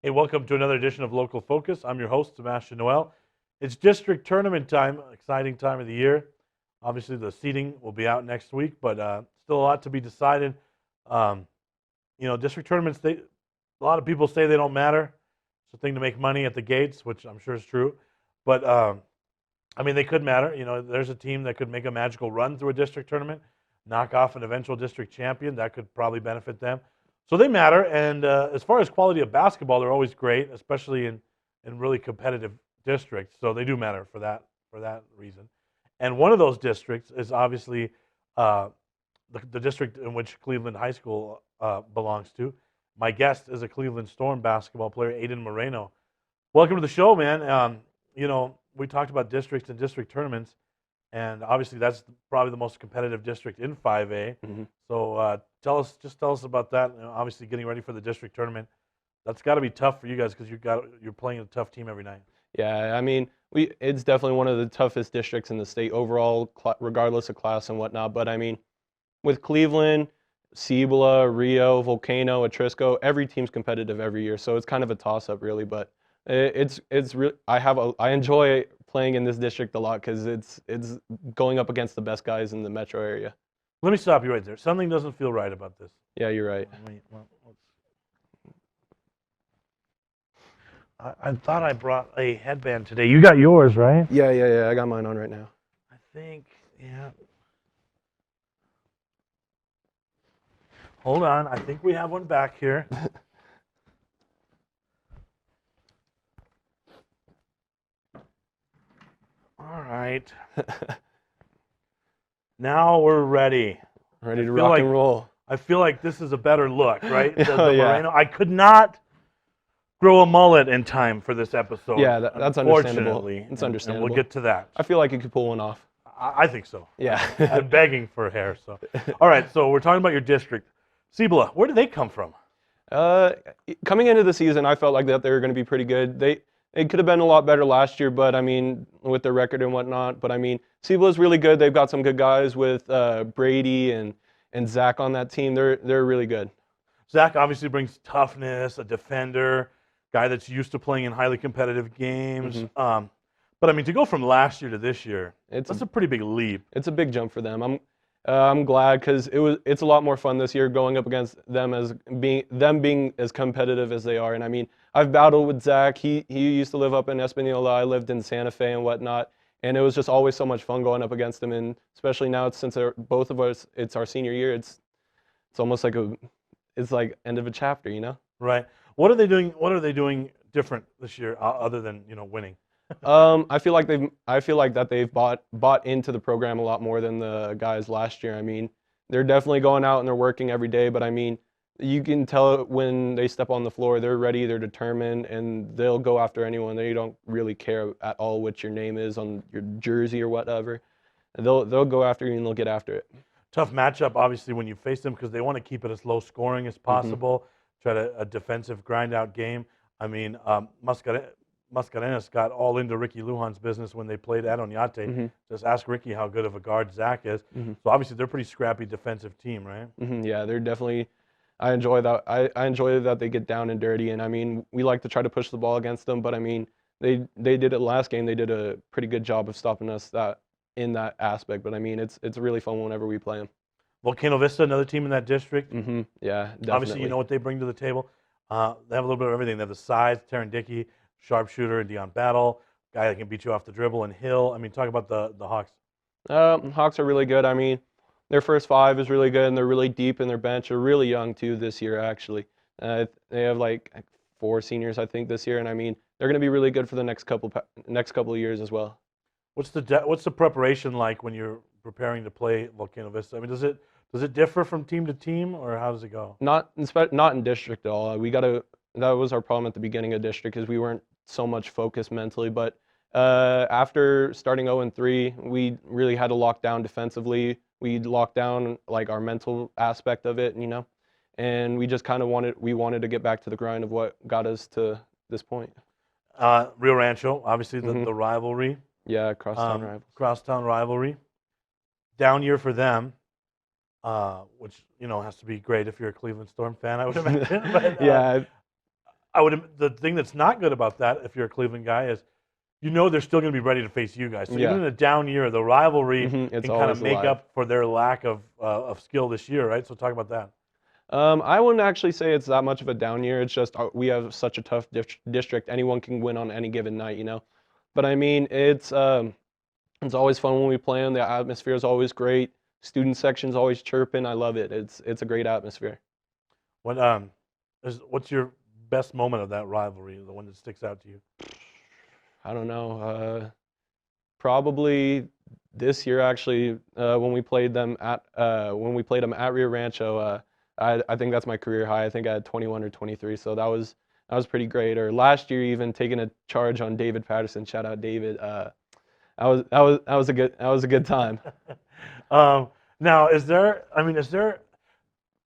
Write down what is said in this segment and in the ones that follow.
Hey, welcome to another edition of Local Focus. I'm your host, Sebastian Noel. It's district tournament time, exciting time of the year. Obviously, the seeding will be out next week, but still a lot to be decided. District tournaments, a lot of people say they don't matter. It's a thing to make money at the gates, which I'm sure is true. But, they could matter. There's a team that could make a magical run through a district tournament, knock off an eventual district champion. That could probably benefit them. So they matter, and as far as quality of basketball, they're always great, especially in really competitive districts. So they do matter for that reason. And one of those districts is obviously the district in which Cleveland High School belongs to. My guest is a Cleveland Storm basketball player, Aidan Moreno. Welcome to the show, man. We talked about districts and district tournaments, and obviously that's probably the most competitive district in 5A. Mm-hmm. So tell us about that. Obviously, getting ready for the district tournament, that's got to be tough for you guys because you're playing a tough team every night. Yeah, it's definitely one of the toughest districts in the state overall, regardless of class and whatnot. But with Cleveland, Cibola, Rio, Volcano, Atrisco, every team's competitive every year, so it's kind of a toss-up, really. But it's really I enjoy playing in this district a lot because it's going up against the best guys in the metro area. Let me stop you right there. Something doesn't feel right about this. Yeah, you're right. I thought I brought a headband today. You got yours, right? Yeah. I got mine on right now. I think, yeah. Hold on. I think we have one back here. All right. Now we're ready. Ready to rock and roll. I feel like this is a better look, right? Yeah. Moreno. I could not grow a mullet in time for this episode. Yeah, that's understandable. It's understandable. And we'll get to that. I feel like you could pull one off. I think so. Yeah. I'm begging for hair. So, all right. So we're talking about your district, Cibola. Where did they come from? Coming into the season, I felt like that they were going to be pretty good. It could have been a lot better last year, but with their record and whatnot. But Cibola's really good. They've got some good guys with Brady and Zach on that team. They're really good. Zach obviously brings toughness, a defender, guy that's used to playing in highly competitive games. Mm-hmm. But to go from last year to this year, that's a pretty big leap. It's a big jump for them. I'm glad because it's a lot more fun this year going up against them being as competitive as they are. And I've battled with Zach. He used to live up in Espanola. I lived in Santa Fe and whatnot. And it was just always so much fun going up against them. And especially now, since both of us, it's our senior year. It's almost like it's like end of a chapter, Right. What are they doing different this year other than winning? I feel like that they've bought into the program a lot more than the guys last year. They're definitely going out and they're working every day, but you can tell when they step on the floor, they're ready, they're determined, and they'll go after anyone. They don't really care at all what your name is on your jersey or whatever. They'll go after you and they'll get after it. Tough matchup, obviously, when you face them because they want to keep it as low scoring as possible. Mm-hmm. Try a defensive grind out game. Mascarenas got all into Ricky Lujan's business when they played at Oñate. Mm-hmm. Just ask Ricky how good of a guard Zach is. Mm-hmm. So obviously they're a pretty scrappy defensive team, right? Mm-hmm. Yeah, they're definitely. I enjoy that. I enjoy that they get down and dirty, and we like to try to push the ball against them. But they did it last game. They did a pretty good job of stopping us in that aspect. But it's really fun whenever we play them. Volcano Vista, another team in that district. Mm-hmm. Yeah, definitely. Obviously, you know what they bring to the table. They have a little bit of everything. They have the size, Taryn Dickey, sharpshooter, and Dion Battle. guy that can beat you off the dribble, and Hill. I mean, talk about the Hawks. Hawks are really good. I mean, their first five is really good, and they're really deep in their bench. They're really young too this year, actually. They have like 4 seniors, I think, this year, and I mean, they're going to be really good for the next couple of years as well. What's the preparation like when you're preparing to play Volcano Vista? I mean, does it differ from team to team, or how does it go? Not in district at all. That was our problem at the beginning of district, is we weren't so much focused mentally. But after starting 0-3, we really had to lock down defensively. We locked down like our mental aspect of it, and we just kind of wanted to get back to the grind of what got us to this point. Rio Rancho, obviously the, Mhm. the rivalry, Yeah, crosstown rivals. crosstown rivalry. Down year for them, which has to be great if you're a Cleveland Storm fan, I would imagine. But Yeah, the thing that's not good about that, if you're a Cleveland guy, is they're still going to be ready to face you guys. So Yeah. even in a down year, the rivalry It's can kind of always make alive. up for their lack of skill this year, right? So talk about that. I wouldn't actually say it's that much of a down year. It's just we have such a tough district. Anyone can win on any given night, But I mean, it's always fun when we play them. The atmosphere is always great. Student section's always chirping. I love it. It's a great atmosphere. What's your best moment of that rivalry? The one that sticks out to you? I don't know. Probably this year actually, when we played them at Rio Rancho. I think that's my career high. I think I had 21 or 23, so that was pretty great. Or last year, even taking a charge on David Patterson. Shout out David. That was a good time. Now, is there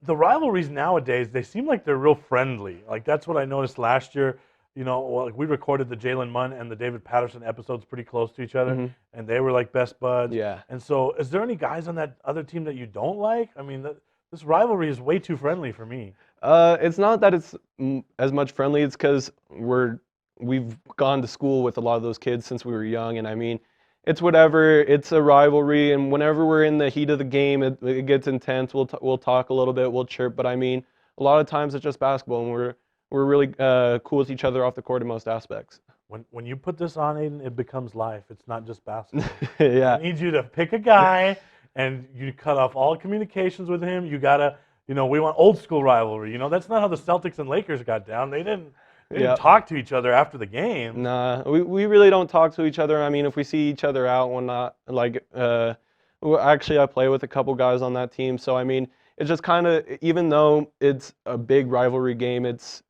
the rivalries nowadays? They seem like they're real friendly. Like that's what I noticed last year. Like we recorded the Jalen Munn and the David Patterson episodes pretty close to each other, Mhm. and they were like best buds. Yeah. And so, is there any guys on that other team that you don't like? I mean, this rivalry is way too friendly for me. It's not that it's as much friendly. It's because we've gone to school with a lot of those kids since we were young, and I mean, it's whatever. It's a rivalry, and whenever we're in the heat of the game, it gets intense. We'll talk a little bit, we'll chirp, but I mean, a lot of times it's just basketball, and we're really cool with each other off the court in most aspects. When you put this on, Aidan, it becomes life. It's not just basketball. Yeah. I need you to pick a guy, and you cut off all communications with him. You gotta, we want old school rivalry. That's not how the Celtics and Lakers got down. They didn't Yeah. talk to each other after the game. Nah, we really don't talk to each other. I mean, if we see each other out, we're not like. Actually, I play with a couple guys on that team, so I mean, it's just kind of, even though it's a big rivalry game, it's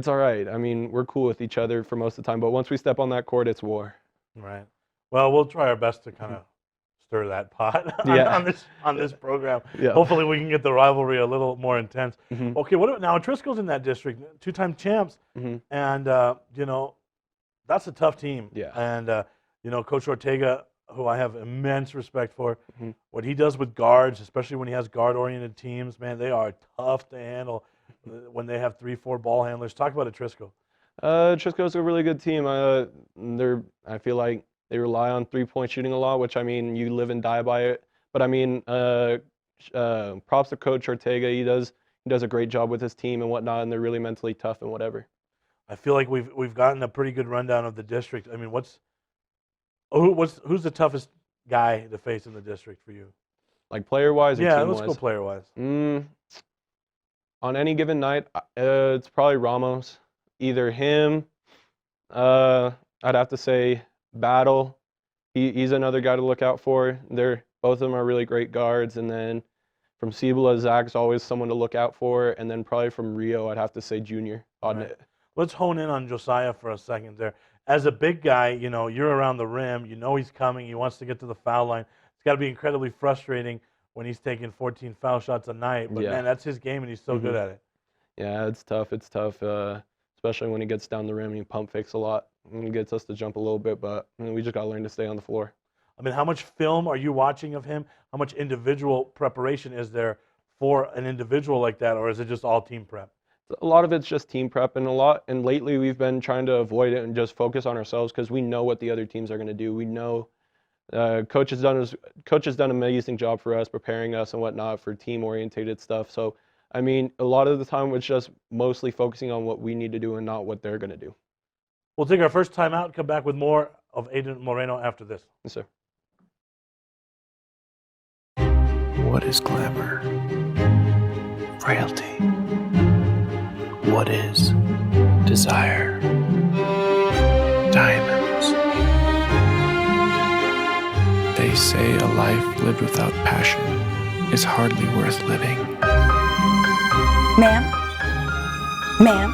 all right. I mean, we're cool with each other for most of the time, but once we step on that court, it's war. Right. Well, we'll try our best to kind of stir that pot Yeah. on this program. Yeah. Hopefully, we can get the rivalry a little more intense. Mhm. Okay. Now? Trisco's in that district, two-time champs, Mhm. and that's a tough team. Yeah. And Coach Ortega, who I have immense respect for, Mhm. what he does with guards, especially when he has guard-oriented teams, man, they are tough to handle when they have 3-4 ball handlers. Talk about Trisco. Trisco's a really good team. I feel like they rely on 3-point shooting a lot, which I mean, you live and die by it. But I mean, props to Coach Ortega. He does a great job with his team and whatnot, and they're really mentally tough and whatever. I feel like we've gotten a pretty good rundown of the district. I mean, who's the toughest guy to face in the district for you? Like player-wise or Yeah, team-wise? let's go player-wise. On any given night, it's probably Ramos. Either him, I'd have to say Battle. He's another guy to look out for. Both of them are really great guards. And then from Cibola, Zach's always someone to look out for. And then probably from Rio, I'd have to say Junior. Right. Let's hone in on Josiah for a second there. As a big guy, you're around the rim. He's coming. He wants to get to the foul line. It's got to be incredibly frustrating when he's taking 14 foul shots a night. But, Yeah. man, that's his game, and he's so good at it. Yeah, it's tough. It's tough, especially when he gets down the rim and he pump fakes a lot. And he gets us to jump a little bit, but we just got to learn to stay on the floor. I mean, how much film are you watching of him? How much individual preparation is there for an individual like that, or is it just all team prep? A lot of it's just team prep, and lately we've been trying to avoid it and just focus on ourselves because we know what the other teams are going to do. We know coach has done an amazing job for us, preparing us and whatnot for team-orientated stuff. So, I mean, a lot of the time it's just mostly focusing on what we need to do and not what they're going to do. We'll take our first time out and come back with more of Aidan Moreno after this. Yes, sir. What is glamour? Frailty. What is desire? Diamonds. They say a life lived without passion is hardly worth living. Ma'am? Ma'am?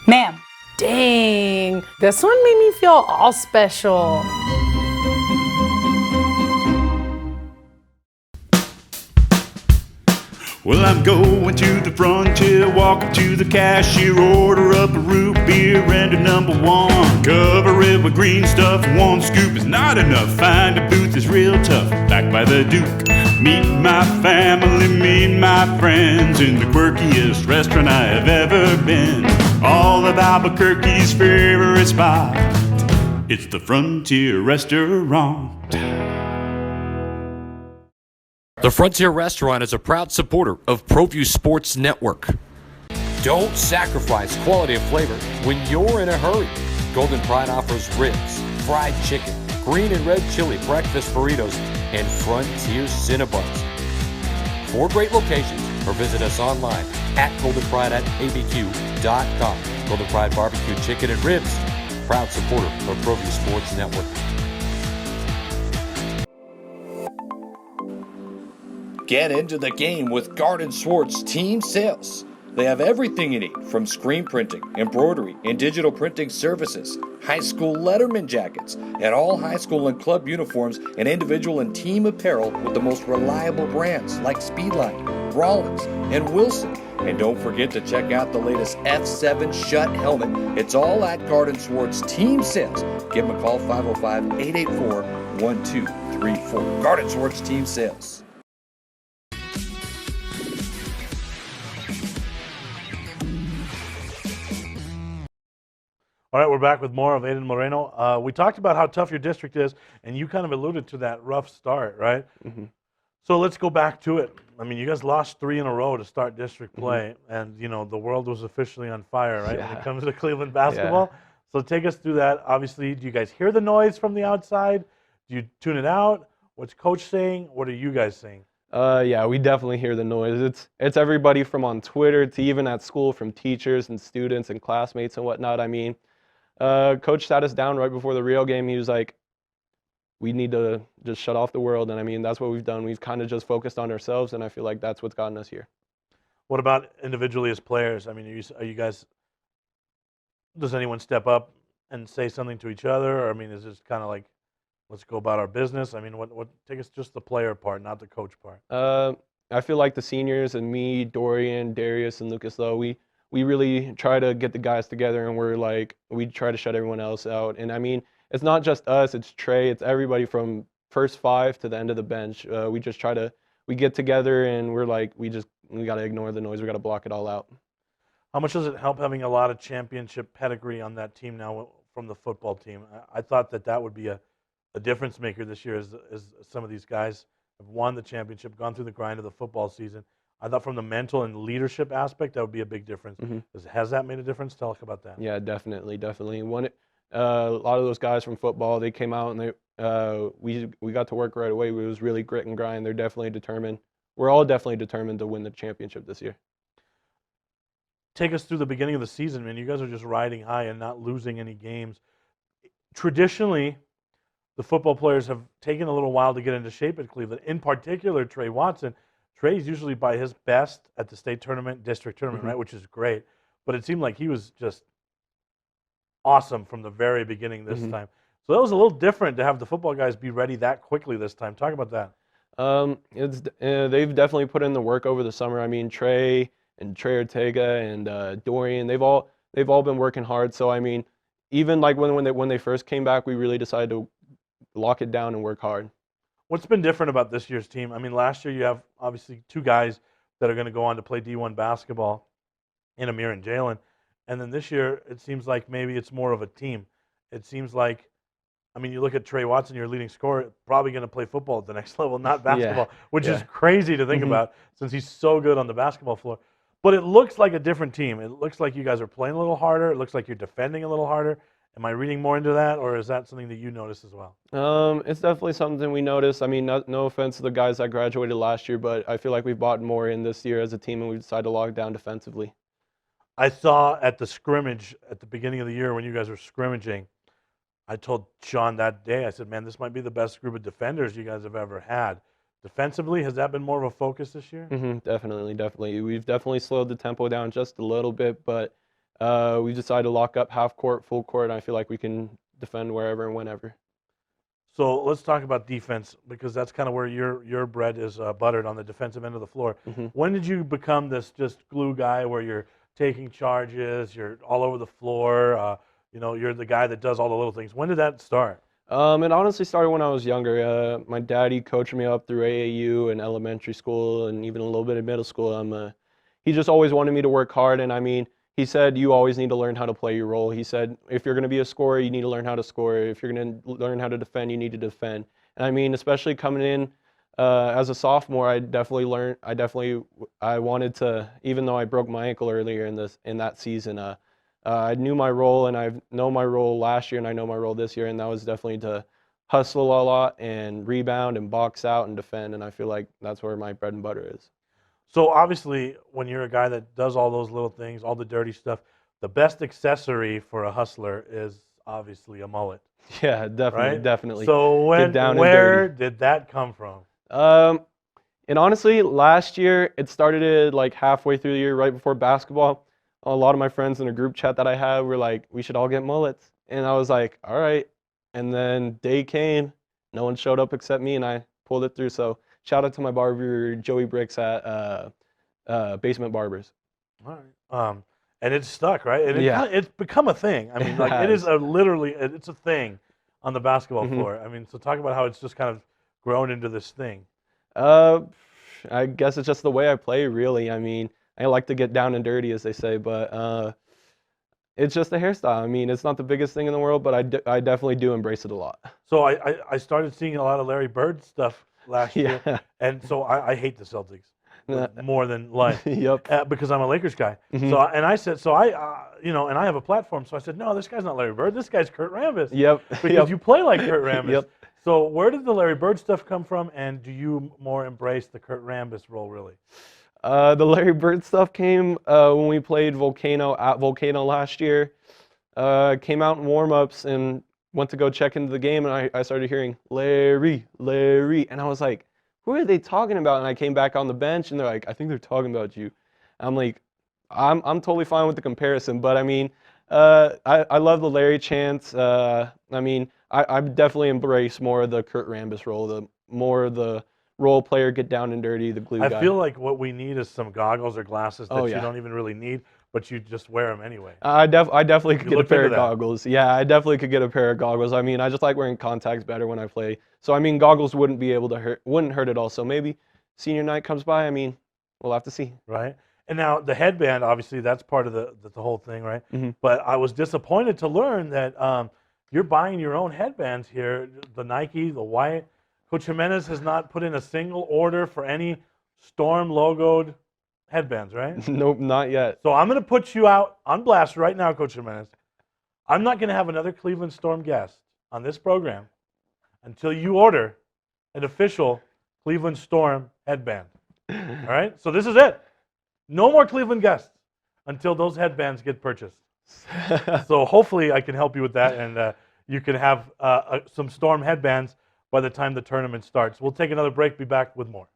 Ma'am? Dang, this one made me feel all special. Well, I'm going to the frontier, walk up to the cashier, order up a root beer and a number one. Cover it with green stuff, one scoop is not enough. Find a booth is real tough, back by the Duke. Meet my family, meet my friends in the quirkiest restaurant I have ever been. All of Albuquerque's favorite spot, it's the Frontier Restaurant. The Frontier Restaurant is a proud supporter of Proview Sports Network. Don't sacrifice quality of flavor when you're in a hurry. Golden Pride offers ribs, fried chicken, green and red chili breakfast burritos, and Frontier Cinnabons. 4 great locations, or visit us online at goldenpride@abq.com. Golden Pride Barbecue Chicken and Ribs, proud supporter of Proview Sports Network. Get into the game with Garden Swartz Team Sales. They have everything you need, from screen printing, embroidery, and digital printing services, high school letterman jackets, and all high school and club uniforms and individual and team apparel with the most reliable brands like Speedline, Rollins, and Wilson. And don't forget to check out the latest F7 Shut helmet. It's all at Garden Swartz Team Sales. Give them a call, 505-884-1234. Garden Swartz Team Sales. All right, we're back with more of Aidan Moreno. We talked about how tough your district is, and you kind of alluded to that rough start, right? Mm-hmm. So let's go back to it. I mean, you guys lost 3 in a row to start district play, and, you know, the world was officially on fire, right, when it comes to Cleveland basketball. Yeah. So take us through that. Obviously, do you guys hear the noise from the outside? Do you tune it out? What's Coach saying? What are you guys saying? Yeah, we definitely hear the noise. It's everybody from on Twitter to even at school, from teachers and students and classmates and whatnot. I mean, Coach sat us down right before the Rio game. He was like, we need to just shut off the world. And I mean, that's what we've done. We've kind of just focused on ourselves, and I feel like that's what's gotten us here. What about individually as players? I mean, are you guys, does anyone step up and say something to each other? Or, I mean, is it kind of like, let's go about our business? I mean, what take us just the player part, not the coach part. I feel like the seniors and me, Dorian, Darius, and Lucas, though, we really try to get the guys together, and we try to shut everyone else out. And I mean, it's not just us, it's Trey, it's everybody from first 5 to the end of the bench. We just we get together, and we're like, we got to ignore the noise, we got to block it all out. How much does it help having a lot of championship pedigree on that team now from the football team? I thought that would be a difference maker this year, as some of these guys have won the championship, gone through the grind of the football season. I thought from the mental and leadership aspect, that would be a big difference. Mm-hmm. Has that made a difference? Talk about that. Yeah, definitely. A lot of those guys from football, they came out, and we got to work right away. It was really grit and grind. They're definitely determined. We're all definitely determined to win the championship this year. Take us through the beginning of the season, man. You guys are just riding high and not losing any games. Traditionally, the football players have taken a little while to get into shape at Cleveland. In particular, Trey Watson. Trey's usually by his best at the state tournament, district tournament, Mm-hmm. right, which is great. But it seemed like he was just awesome from the very beginning this Mm-hmm. time. So that was a little different to have the football guys be ready that quickly this time. Talk about that. They've definitely put in the work over the summer. I mean, Trey Ortega and Dorian, they've all been working hard. So I mean, even like when they first came back, we really decided to lock it down and work hard. What's been different about this year's team? I mean, last year you have obviously 2 guys that are going to go on to play D1 basketball, in Amir and Jalen. And then this year, it seems like maybe it's more of a team. It seems like, I mean, you look at Trey Watson, your leading scorer, probably going to play football at the next level, not basketball, which is crazy to think about since he's so good on the basketball floor. But it looks like a different team. It looks like you guys are playing a little harder. It looks like you're defending a little harder. Am I reading more into that, or is that something that you notice as well? It's definitely something we noticed. I mean, no offense to the guys that graduated last year, but I feel like we've bought more in this year as a team, and we decided to lock down defensively. I saw at the scrimmage at the beginning of the year when you guys were scrimmaging, I told Sean that day, I said, man, this might be the best group of defenders you guys have ever had. Defensively, has that been more of a focus this year? Definitely. We've definitely slowed the tempo down just a little bit, but we decided to lock up half court, full court, and I feel like we can defend wherever and whenever. So let's talk about defense, because that's kind of where your bread is buttered, on the defensive end of the floor. When did you become this just glue guy where you're taking charges, you're all over the floor, you're the guy that does all the little things? When did that start? It honestly started when I was younger. My daddy coached me up through AAU and elementary school and even a little bit in middle school. He just always wanted me to work hard, and I mean, he said, you always need to learn how to play your role. He said, if you're going to be a scorer, you need to learn how to score. If you're going to learn how to defend, you need to defend. And I mean, especially coming in as a sophomore, I wanted to, even though I broke my ankle earlier in that season, I knew my role, and I know my role last year, and I know my role this year, and that was definitely to hustle a lot and rebound and box out and defend, and I feel like that's where my bread and butter is. So obviously, when you're a guy that does all those little things, all the dirty stuff, the best accessory for a hustler is obviously a mullet. Yeah, definitely. So where did that come from? And honestly, last year, it started like halfway through the year, right before basketball. A lot of my friends in a group chat that I had were like, we should all get mullets. And I was like, all right. And then day came, no one showed up except me, and I pulled it through. So shout out to my barber, Joey Bricks at Basement Barbers. All right. And it's stuck, right? And it's become a thing. I mean, like it is it's a thing on the basketball floor. I mean, so talk about how it's just kind of grown into this thing. I guess it's just the way I play, really. I mean, I like to get down and dirty, as they say, but it's just a hairstyle. I mean, it's not the biggest thing in the world, but I definitely do embrace it a lot. So I started seeing a lot of Larry Bird stuff last year, and so I hate the Celtics more than life. Yep. Because I'm a Lakers guy. So I said, and I have a platform, so I said, no, this guy's not Larry Bird. This guy's Kurt Rambis. Yep. Because you play like Kurt Rambis. Yep. So where did the Larry Bird stuff come from, and do you more embrace the Kurt Rambis role, really? The Larry Bird stuff came when we played Volcano at Volcano last year. Came out in warm-ups and went to go check into the game, and I started hearing, Larry, and I was like, who are they talking about? And I came back on the bench, and they're like, I think they're talking about you. I'm like, I'm totally fine with the comparison, but I mean, I love the Larry chants. I mean, I definitely embrace more of the Kurt Rambis role, the role player, get down and dirty, the glue guy. I feel like what we need is some goggles or glasses that you don't even really need, but you just wear them anyway. I definitely could get a pair of goggles. Yeah, I definitely could get a pair of goggles. I mean, I just like wearing contacts better when I play. So I mean, goggles wouldn't hurt at all. So maybe senior night comes by. I mean, we'll have to see. Right. And now the headband, obviously, that's part of the whole thing, right? But I was disappointed to learn that you're buying your own headbands here. The Nike, the white. Coach Jimenez has not put in a single order for any Storm logoed headbands, right? Nope, not yet. So I'm going to put you out on blast right now, Coach Jimenez. I'm not going to have another Cleveland Storm guest on this program until you order an official Cleveland Storm headband. All right? So this is it. No more Cleveland guests until those headbands get purchased. So hopefully I can help you with that, and you can have some Storm headbands by the time the tournament starts. We'll take another break, be back with more.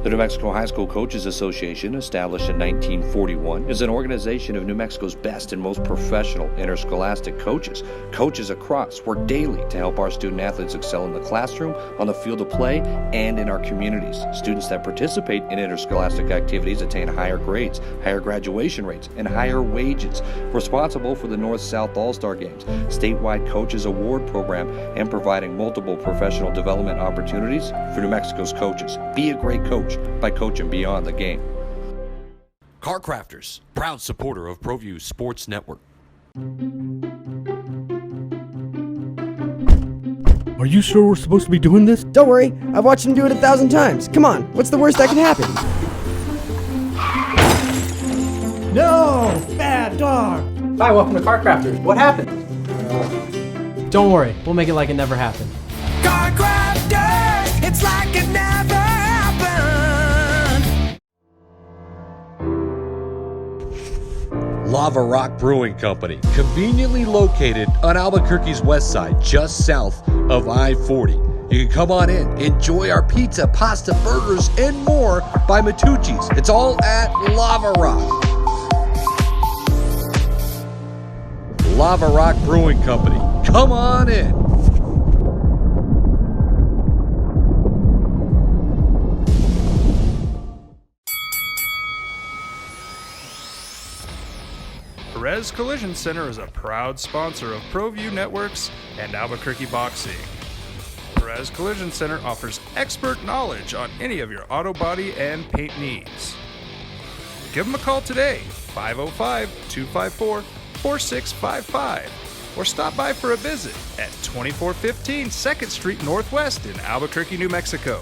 The New Mexico High School Coaches Association, established in 1941, is an organization of New Mexico's best and most professional interscholastic coaches. Coaches across work daily to help our student athletes excel in the classroom, on the field of play, and in our communities. Students that participate in interscholastic activities attain higher grades, higher graduation rates, and higher wages. Responsible for the North-South All-Star Games, statewide Coaches Award Program, and providing multiple professional development opportunities for New Mexico's coaches. Be a great coach by coaching beyond the game. Car Crafters, proud supporter of Proview Sports Network. Are you sure we're supposed to be doing this? Don't worry, I've watched him do it 1,000 times. Come on, what's the worst that could happen? No! Bad dog! Hi, welcome to Car Crafters. What happened? Don't worry, we'll make it like it never happened. Car Crafters, it's like it never happened. Lava Rock Brewing Company, conveniently located on Albuquerque's west side, just south of I-40. You can come on in, enjoy our pizza, pasta, burgers, and more by Matucci's. It's all at Lava Rock. Lava Rock Brewing Company. Come on in. Perez Collision Center is a proud sponsor of Proview Networks and Albuquerque Boxing. Perez Collision Center offers expert knowledge on any of your auto body and paint needs. Give them a call today, 505-254-4655, or stop by for a visit at 2415 2nd Street Northwest in Albuquerque, New Mexico.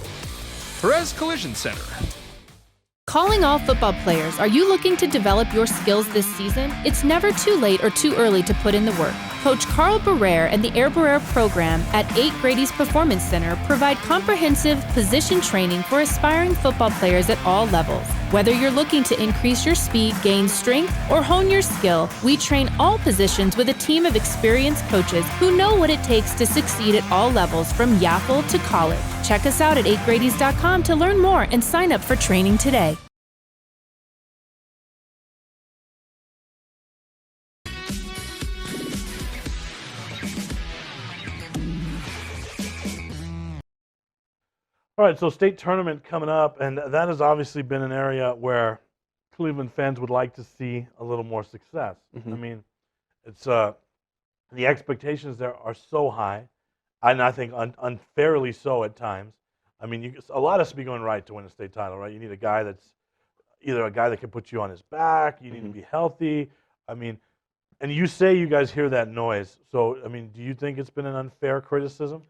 Perez Collision Center. Calling all football players, are you looking to develop your skills this season? It's never too late or too early to put in the work. Coach Carl Barrere and the Air Barrere program at 8 Grady's Performance Center provide comprehensive position training for aspiring football players at all levels. Whether you're looking to increase your speed, gain strength, or hone your skill, we train all positions with a team of experienced coaches who know what it takes to succeed at all levels from Yaffle to college. Check us out at 8gradys.com to learn more and sign up for training today. All right, so state tournament coming up, and that has obviously been an area where Cleveland fans would like to see a little more success. I mean, it's the expectations there are so high, and I think unfairly so at times. I mean, a lot has to be going right to win a state title, right? You need a guy that's either a guy that can put you on his back, you need to be healthy. I mean, and you say you guys hear that noise. So, I mean, do you think it's been an unfair criticism?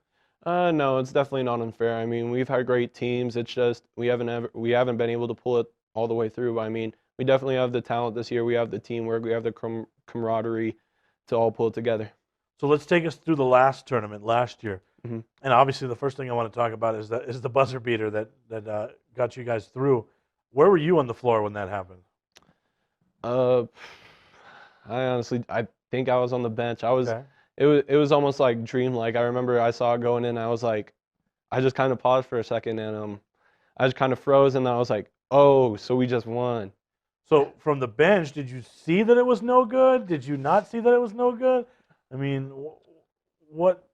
No, it's definitely not unfair. I mean, we've had great teams. It's just we haven't been able to pull it all the way through. But I mean, we definitely have the talent this year. We have the teamwork. We have the camaraderie to all pull it together. So let's take us through the last tournament last year. And obviously, the first thing I want to talk about is the buzzer beater that got you guys through. Where were you on the floor when that happened? I think I was on the bench. It was almost like dreamlike. I remember I saw it going in. I just kind of paused for a second, and I just kind of froze, and then I was like, oh, so we just won. So from the bench, did you see that it was no good? Did you not see that it was no good? I mean, what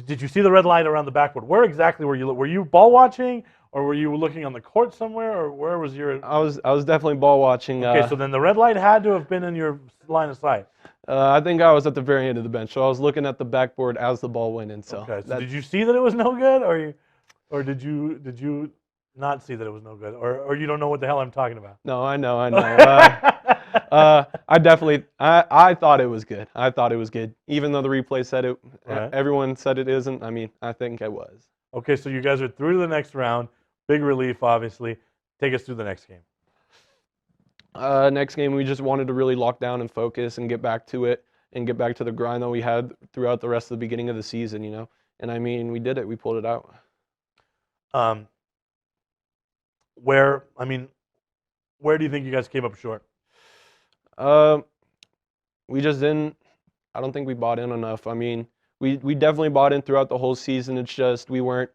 did you see the red light around the backboard? Where exactly were you? Were you ball watching, or were you looking on the court somewhere, or where was your? I was definitely ball watching. Okay, so then the red light had to have been in your line of sight. I think I was at the very end of the bench, so I was looking at the backboard as the ball went in. So, okay, so did you see that it was no good, or did you not see that it was no good, or you don't know what the hell I'm talking about? No, I know. I thought it was good. I thought it was good, even though the replay said it. Right. Everyone said it isn't. I mean, I think it was. Okay, so you guys are through to the next round. Big relief, obviously. Take us through the next game. Next game, we just wanted to really lock down and focus and get back to it and get back to the grind that we had throughout the rest of the beginning of the season, you know. And I mean, we did it. We pulled it out. Where do you think you guys came up short? We just didn't. I don't think we bought in enough. I mean, we definitely bought in throughout the whole season. It's just we weren't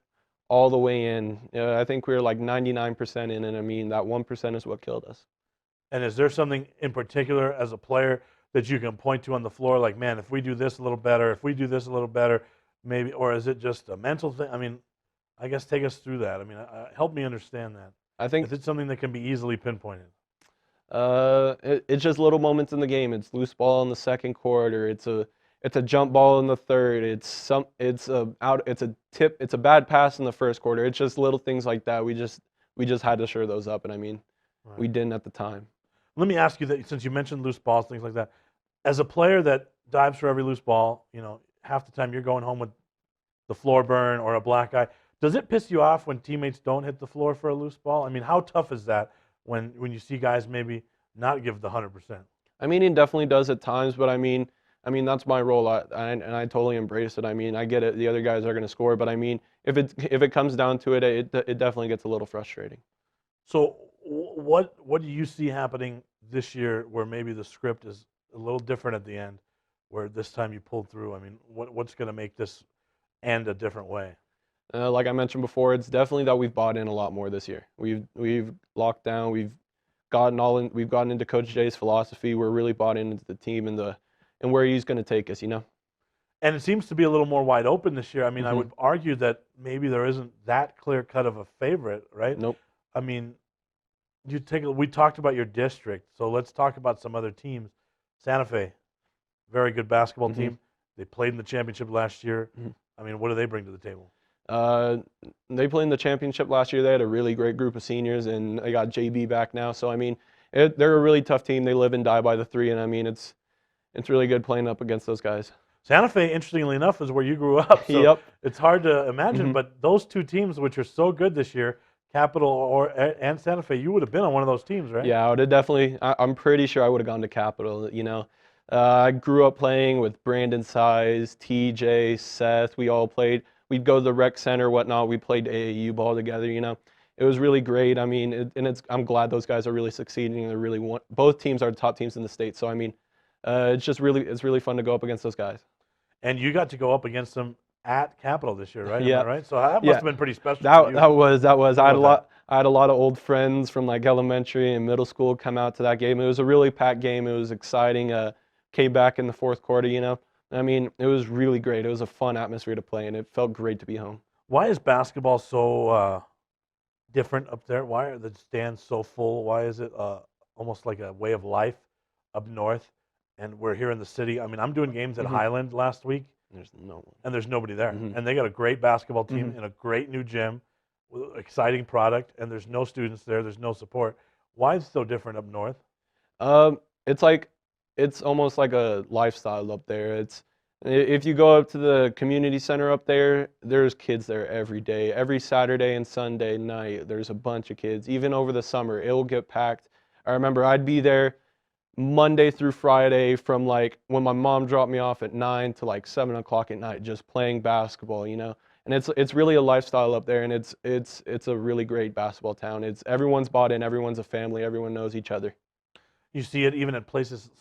all the way in. I think we were like 99% in, and I mean that 1% is what killed us. And is there something in particular as a player that you can point to on the floor, like, man, if we do this a little better, if we do this a little better, maybe, or is it just a mental thing? I mean, I guess take us through that. I mean, help me understand that. I think is it something that can be easily pinpointed? It's just little moments in the game. It's loose ball in the second quarter. It's a jump ball in the third. It's a tip. It's a bad pass in the first quarter. It's just little things like that. We just had to shore those up, and I mean, we didn't at the time. Let me ask you that, since you mentioned loose balls, things like that. As a player that dives for every loose ball, you know, half the time you're going home with the floor burn or a black eye. Does it piss you off when teammates don't hit the floor for a loose ball? I mean, how tough is that when you see guys maybe not give the 100%? I mean, he definitely does at times, but I mean that's my role, and I totally embrace it. I mean, I get it. The other guys are going to score, but I mean, if it comes down to it, it definitely gets a little frustrating. So what do you see happening this year where maybe the script is a little different at the end, where this time you pulled through? I mean, what's going to make this end a different way? Like I mentioned before, it's definitely that we've bought in a lot more this year. We've locked down. We've gotten into Coach Jay's philosophy. We're really bought into the team and where he's going to take us. And it seems to be a little more wide open this year. I mean, I would argue that maybe there isn't that clear cut of a favorite, right? Nope. I mean, we talked about your district, so let's talk about some other teams. Santa Fe, very good basketball team. They played in the championship last year. I mean, what do they bring to the table? They played in the championship last year. They had a really great group of seniors, and they got JB back now. So I mean, they're a really tough team. They live and die by the three, and I mean, it's really good playing up against those guys. Santa Fe, interestingly enough, is where you grew up. So Yep. It's hard to imagine, but those two teams, which are so good this year, Capital and Santa Fe, you would have been on one of those teams, right? Yeah, I would have definitely. I'm pretty sure I would have gone to Capital. I grew up playing with Brandon Size, TJ, Seth. We all played. We'd go to the rec center, whatnot. We played AAU ball together. It was really great. I mean, I'm glad those guys are really succeeding. They're really both teams are top teams in the state. So I mean, it's really fun to go up against those guys. And you got to go up against them at Capital this year, right? Yeah. Am I right? So that must have been pretty special. That was. I had a lot of old friends from like elementary and middle school come out to that game. It was a really packed game. It was exciting. Came back in the fourth quarter. I mean, it was really great. It was a fun atmosphere to play, and it felt great to be home. Why is basketball so different up there? Why are the stands so full? Why is it almost like a way of life up north? And we're here in the city. I mean, I'm doing games at Highland last week. There's no one. And there's nobody there. And they got a great basketball team in a great new gym with exciting product, and there's no students there. There's no support. Why is it so different up north? It's almost like a lifestyle up there. If you go up to the community center up there, there's kids there every day. Every Saturday and Sunday night, there's a bunch of kids. Even over the summer, it will get packed. I remember I'd be there Monday through Friday from like when my mom dropped me off at 9 to like 7 o'clock at night, just playing basketball, And it's really a lifestyle up there, and it's a really great basketball town. Everyone's bought in, everyone's a family, everyone knows each other. You see it even at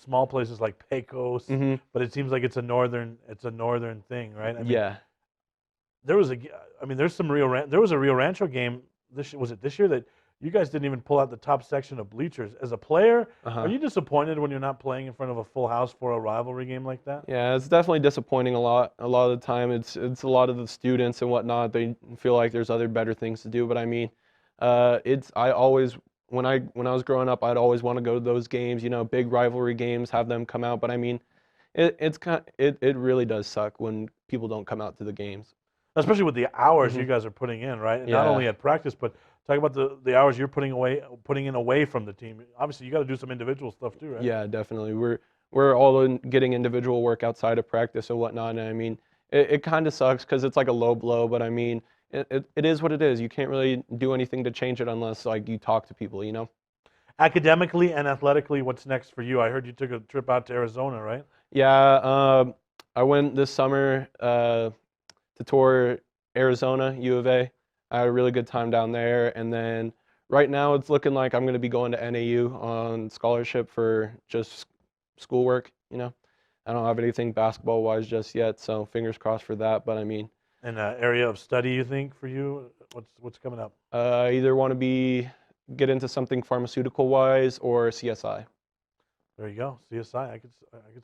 small places like Pecos, but it seems like it's a northern thing, right? I mean, yeah. There was a Rio Rancho game. Was it this year that you guys didn't even pull out the top section of bleachers? As a player, are you disappointed when you're not playing in front of a full house for a rivalry game like that? Yeah, it's definitely disappointing a lot of the time. It's a lot of the students and whatnot. They feel like there's other better things to do. But I mean, when I was growing up, I'd always want to go to those games, big rivalry games, have them come out. But I mean, it really does suck when people don't come out to the games. Especially with the hours you guys are putting in, right? And not only at practice, but talk about the hours you're putting in away from the team. Obviously, you got to do some individual stuff too, right? Yeah, definitely. We're all getting individual work outside of practice and whatnot. And I mean, it kind of sucks because it's like a low blow. But I mean, it is what it is. You can't really do anything to change it unless like you talk to people, Academically and athletically, what's next for you? I heard you took a trip out to Arizona, right? Yeah, I went this summer to tour Arizona, U of A. I had a really good time down there, and then right now it's looking like I'm going to be going to NAU on scholarship for just schoolwork. I don't have anything basketball-wise just yet, so fingers crossed for that. But I mean, an area of study you think for you? What's coming up? I either want to get into something pharmaceutical-wise or CSI. There you go, CSI. I could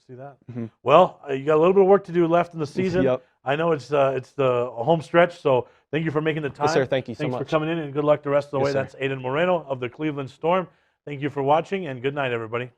see that. Well, you got a little bit of work to do left in the season. Yep. I know it's the home stretch, so thank you for making the time. Yes, sir. Thank you so much. Thanks for coming in, and good luck the rest of the way. Yes, sir. That's Aidan Moreno of the Cleveland Storm. Thank you for watching, and good night, everybody.